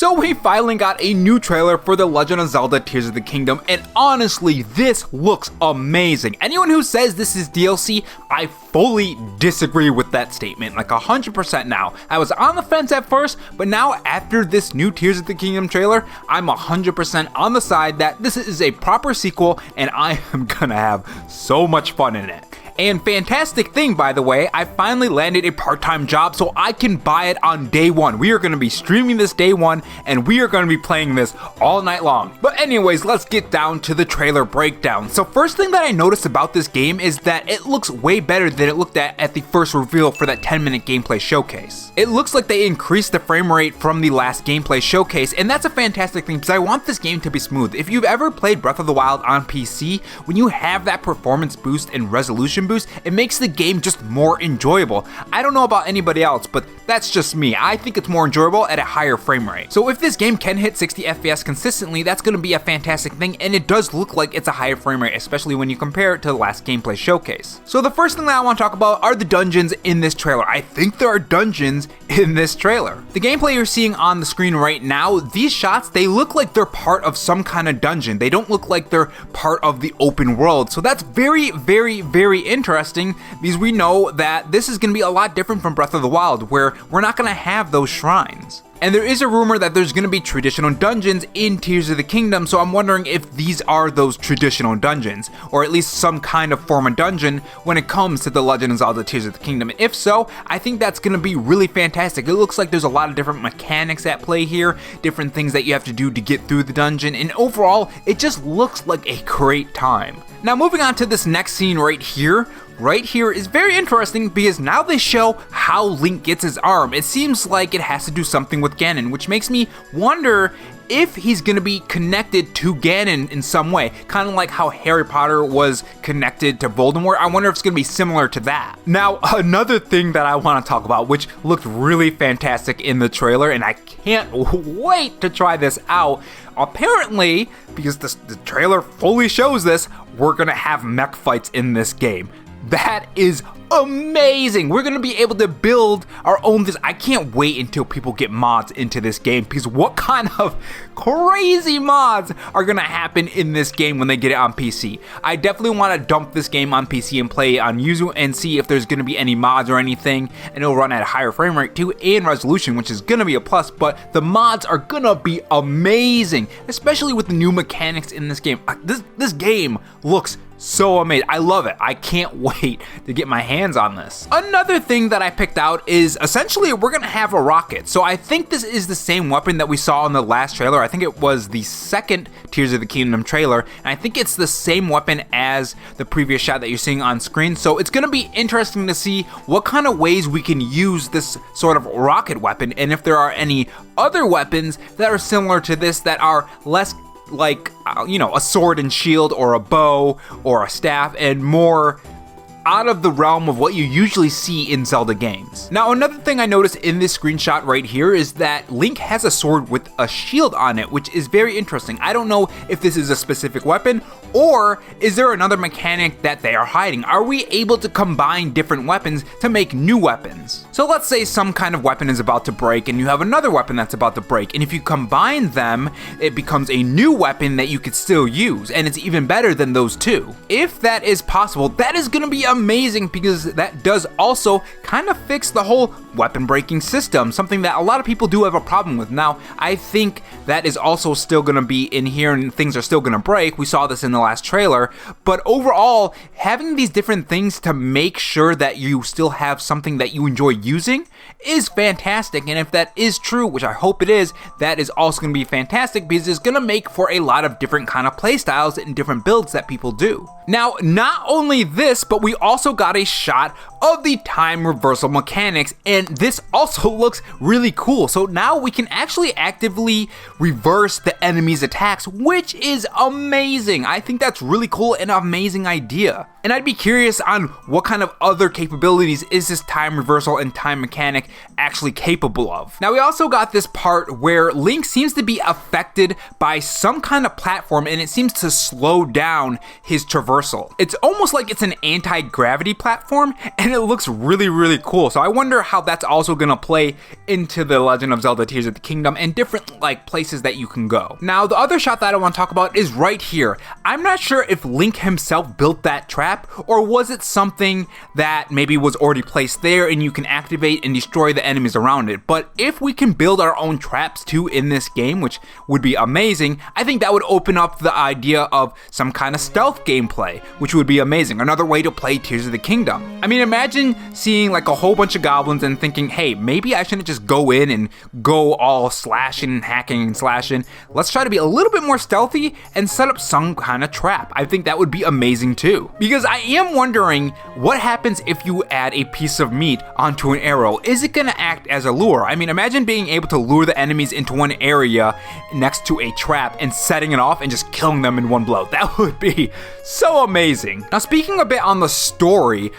So we finally got a new trailer for The Legend of Zelda Tears of the Kingdom, and honestly, this looks amazing. Anyone who says this is DLC, I fully disagree with that statement, like 100% now. I was on the fence at first, but now after this new Tears of the Kingdom trailer, I'm 100% on the side that this is a proper sequel, and I am gonna have so much fun in it. And fantastic thing, by the way, I finally landed a part-time job so I can buy it on day one. We are going to be streaming this day one, and we are going to be playing this all night long. But anyways, let's get down to the trailer breakdown. So first thing that I noticed about this game is that it looks way better than it looked at the first reveal for that 10-minute gameplay showcase. It looks like they increased the frame rate from the last gameplay showcase, and that's a fantastic thing because I want this game to be smooth. If you've ever played Breath of the Wild on PC, when you have that performance boost and resolution boost, it makes the game just more enjoyable. I don't know about anybody else, but that's just me. I think it's more enjoyable at a higher frame rate. So if this game can hit 60 FPS consistently, that's going to be a fantastic thing, and it does look like it's a higher frame rate, especially when you compare it to the last gameplay showcase. So the first thing that I want to talk about are the dungeons in this trailer. I think there are dungeons in this trailer. The gameplay you're seeing on the screen right now, these shots, they look like they're part of some kind of dungeon. They don't look like they're part of the open world. So that's very, very, very interesting, because we know that this is going to be a lot different from Breath of the Wild, where we're not going to have those shrines. And there is a rumor that there's going to be traditional dungeons in Tears of the Kingdom, so I'm wondering if these are those traditional dungeons, or at least some kind of form of dungeon when it comes to The Legend of Zelda Tears of the Kingdom. And if so, I think that's going to be really fantastic. It looks like there's a lot of different mechanics at play here, different things that you have to do to get through the dungeon, and overall, it just looks like a great time. Now moving on to this next scene right here is very interesting because now they show how Link gets his arm. It seems like it has to do something with Ganon, which makes me wonder if he's going to be connected to Ganon in some way, kind of like how Harry Potter was connected to Voldemort. I wonder if it's going to be similar to that. Now, another thing that I want to talk about, which looked really fantastic in the trailer, and I can't wait to try this out. Apparently, because the trailer fully shows this, we're going to have mech fights in this game. That is amazing. We're going to be able to build our own this. I can't wait until people get mods into this game, because what kind of crazy mods are going to happen in this game when they get it on PC. I definitely want to dump this game on PC and play it on Yuzu and see if there's going to be any mods or anything, and it'll run at a higher frame rate too and resolution, which is going to be a plus, but the mods are going to be amazing, especially with the new mechanics in this game. This game looks so amazing. I love it. I can't wait to get my hands on this. Another thing that I picked out is essentially we're gonna have a rocket. So I think this is the same weapon that we saw in the last trailer. I think it was the second Tears of the Kingdom trailer, and I think it's the same weapon as the previous shot that you're seeing on screen. So it's gonna be interesting to see what kind of ways we can use this sort of rocket weapon, and if there are any other weapons that are similar to this that are less like, a sword and shield or a bow or a staff, and more out of the realm of what you usually see in Zelda games. Now, another thing I noticed in this screenshot right here is that Link has a sword with a shield on it, which is very interesting. I don't know if this is a specific weapon, or is there another mechanic that they are hiding? Are we able to combine different weapons to make new weapons? So let's say some kind of weapon is about to break and you have another weapon that's about to break, and if you combine them, it becomes a new weapon that you could still use, and it's even better than those two. If that is possible, that is going to be amazing, because that does also kind of fix the whole weapon breaking system, something that a lot of people do have a problem with. Now, I think that is also still going to be in here, and things are still going to break. We saw this in the last trailer, but overall, having these different things to make sure that you still have something that you enjoy using is fantastic. And if that is true, which I hope it is, that is also going to be fantastic, because it's going to make for a lot of different kind of play styles and different builds that people do. Now, not only this, but we also got a shot of the time reversal mechanics, and this also looks really cool. So now we can actually actively reverse the enemy's attacks, which is amazing. I think that's really cool and an amazing idea. And I'd be curious on what kind of other capabilities is this time reversal and time mechanic actually capable of. Now, we also got this part where Link seems to be affected by some kind of platform, and it seems to slow down his traversal. It's almost like it's an anti-gravity platform, and and it looks really, really cool. So I wonder how that's also gonna play into the Legend of Zelda Tears of the Kingdom and different like places that you can go. Now, the other shot that I want to talk about is right here. I'm not sure if Link himself built that trap, or was it something that maybe was already placed there and you can activate and destroy the enemies around it. But if we can build our own traps too in this game, which would be amazing, I think that would open up the idea of some kind of stealth gameplay, which would be amazing. Another way to play Tears of the Kingdom. I mean, imagine seeing like a whole bunch of goblins and thinking, hey, maybe I shouldn't just go in and go all slashing and hacking and slashing. Let's try to be a little bit more stealthy and set up some kind of trap. I think that would be amazing too. Because I am wondering what happens if you add a piece of meat onto an arrow. Is it gonna act as a lure? I mean, imagine being able to lure the enemies into one area next to a trap and setting it off and just killing them in one blow. That would be so amazing. Now, speaking a bit on the story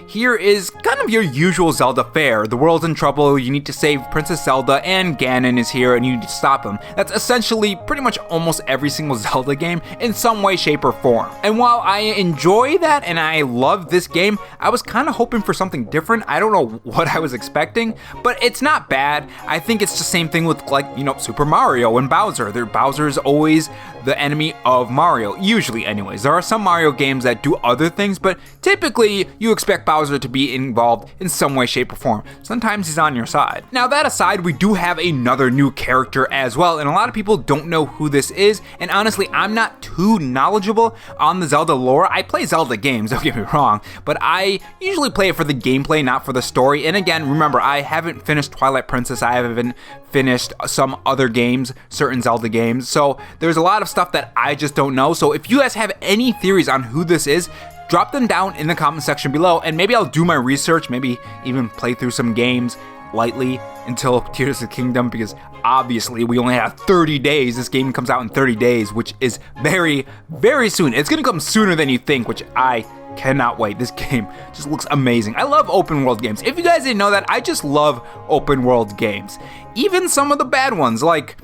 here is kind of your usual Zelda fare. The world's in trouble, you need to save Princess Zelda, and Ganon is here and you need to stop him. That's essentially pretty much almost every single Zelda game in some way, shape, or form. And while I enjoy that and I love this game, I was kind of hoping for something different. I don't know what I was expecting, but it's not bad. I think it's the same thing with, like, you know, Super Mario and Bowser. Bowser is always the enemy of Mario, usually anyways. There are some Mario games that do other things, but typically you expect Bowser to be involved in some way, shape, or form. Sometimes he's on your side. Now, that aside, we do have another new character as well, and a lot of people don't know who this is, and honestly, I'm not too knowledgeable on the Zelda lore. I play Zelda games, don't get me wrong, but I usually play it for the gameplay, not for the story. And again, remember, I haven't finished Twilight Princess, I haven't finished some other games, certain Zelda games, so there's a lot of stuff that I just don't know. So if you guys have any theories on who this is, drop them down in the comment section below, and maybe I'll do my research, maybe even play through some games lightly until Tears of the Kingdom, because obviously we only have 30 days. This game comes out in 30 days, which is very, very soon. It's gonna come sooner than you think, which I cannot wait. This game just looks amazing. I love open world games. If you guys didn't know that, I just love open world games. Even some of the bad ones, like,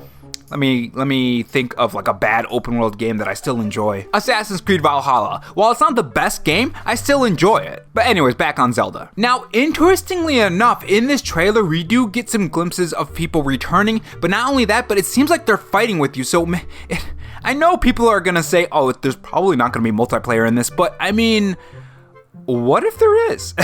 let me think of like a bad open world game that I still enjoy. Assassin's Creed Valhalla. While it's not the best game, I still enjoy it. But anyways, back on Zelda. Now, interestingly enough, in this trailer, we do get some glimpses of people returning, but not only that, but it seems like they're fighting with you. So I know people are gonna say, oh, there's probably not gonna be multiplayer in this, but I mean, what if there is?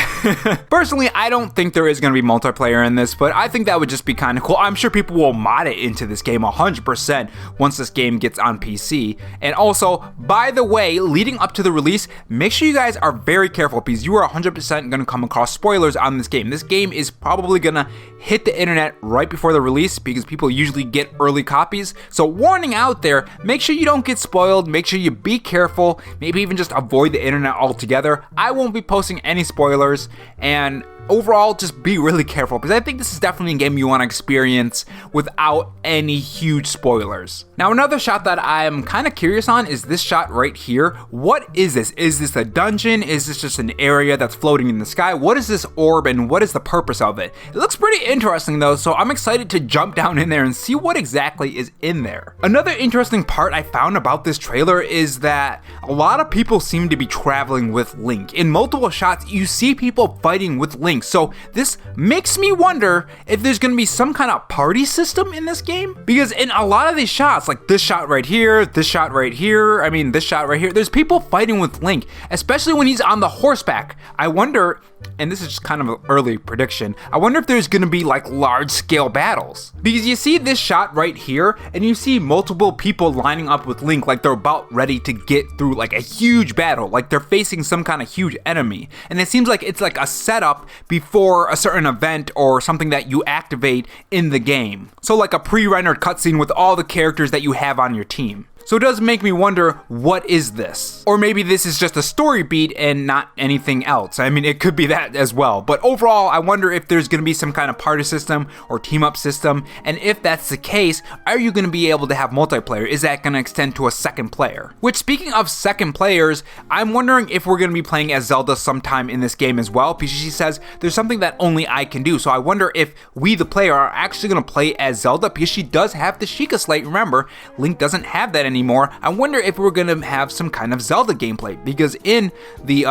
Personally, I don't think there is going to be multiplayer in this, but I think that would just be kind of cool. I'm sure people will mod it into this game 100% once this game gets on PC. And also, by the way, leading up to the release, make sure you guys are very careful because you are 100% going to come across spoilers on this game. This game is probably going to hit the internet right before the release because people usually get early copies. So warning out there, make sure you don't get spoiled, make sure you be careful, maybe even just avoid the internet altogether. I won't be posting any spoilers, and overall, just be really careful because I think this is definitely a game you want to experience without any huge spoilers. Now, another shot that I'm kind of curious on is this shot right here. What is this? Is this a dungeon? Is this just an area that's floating in the sky? What is this orb and what is the purpose of it? It looks pretty interesting though, so I'm excited to jump down in there and see what exactly is in there. Another interesting part I found about this trailer is that a lot of people seem to be traveling with Link. In multiple shots, you see people fighting with Link. So this makes me wonder if there's going to be some kind of party system in this game, because in a lot of these shots, like this shot right here, this shot right here, I mean this shot right here, there's people fighting with Link, especially when he's on the horseback. I wonder, and this is just kind of an early prediction, I wonder if there's going to be like large scale battles, because you see this shot right here and you see multiple people lining up with Link like they're about ready to get through like a huge battle, like they're facing some kind of huge enemy, and it seems like it's like a setup before a certain event or something that you activate in the game. So like a pre-rendered cutscene with all the characters that you have on your team. So it does make me wonder, what is this? Or maybe this is just a story beat and not anything else. I mean, it could be that as well. But overall, I wonder if there's going to be some kind of party system or team up system. And if that's the case, are you going to be able to have multiplayer? Is that going to extend to a second player? Which, speaking of second players, I'm wondering if we're going to be playing as Zelda sometime in this game as well, because she says there's something that only I can do. So I wonder if we, the player, are actually going to play as Zelda, because she does have the Sheikah Slate. Remember, Link doesn't have that anymore. I wonder if we're gonna have some kind of Zelda gameplay, because in the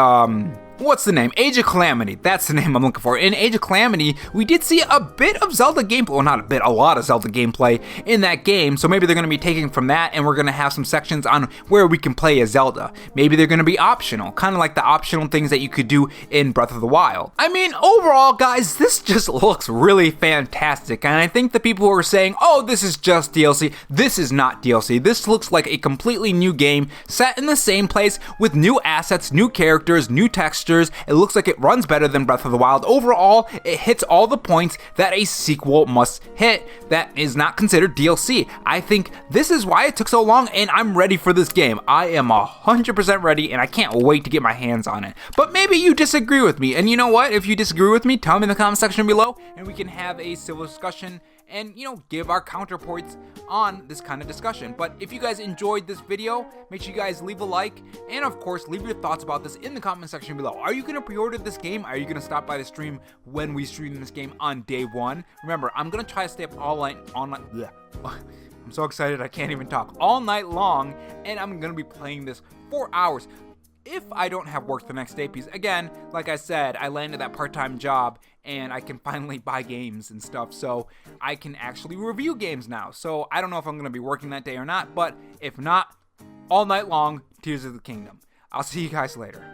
what's the name? Age of Calamity. That's the name I'm looking for. In Age of Calamity, we did see a bit of Zelda gameplay. Well, not a bit, a lot of Zelda gameplay in that game. So maybe they're going to be taking from that, and we're going to have some sections on where we can play as Zelda. Maybe they're going to be optional, kind of like the optional things that you could do in Breath of the Wild. I mean, overall, guys, this just looks really fantastic. And I think the people who are saying, oh, this is just DLC, this is not DLC. This looks like a completely new game set in the same place with new assets, new characters, new textures. It looks like it runs better than Breath of the Wild. Overall, it hits all the points that a sequel must hit that is not considered DLC. I think this is why it took so long, and I'm ready for this game. I am 100% ready, and I can't wait to get my hands on it. But maybe you disagree with me, and you know what? If you disagree with me, tell me in the comment section below, and we can have a civil discussion and, give our counterpoints on this kind of discussion. But if you guys enjoyed this video, make sure you guys leave a like, and of course, leave your thoughts about this in the comment section below. Are you going to pre-order this game? Are you going to stop by the stream when we stream this game on day one? Remember, I'm going to try to stay up all night. Bleh. I'm so excited I can't even talk. All night long, and I'm going to be playing this for hours. If I don't have work the next day, because again, like I said, I landed that part-time job and I can finally buy games and stuff, so I can actually review games now. So I don't know if I'm going to be working that day or not, but if not, all night long, Tears of the Kingdom. I'll see you guys later.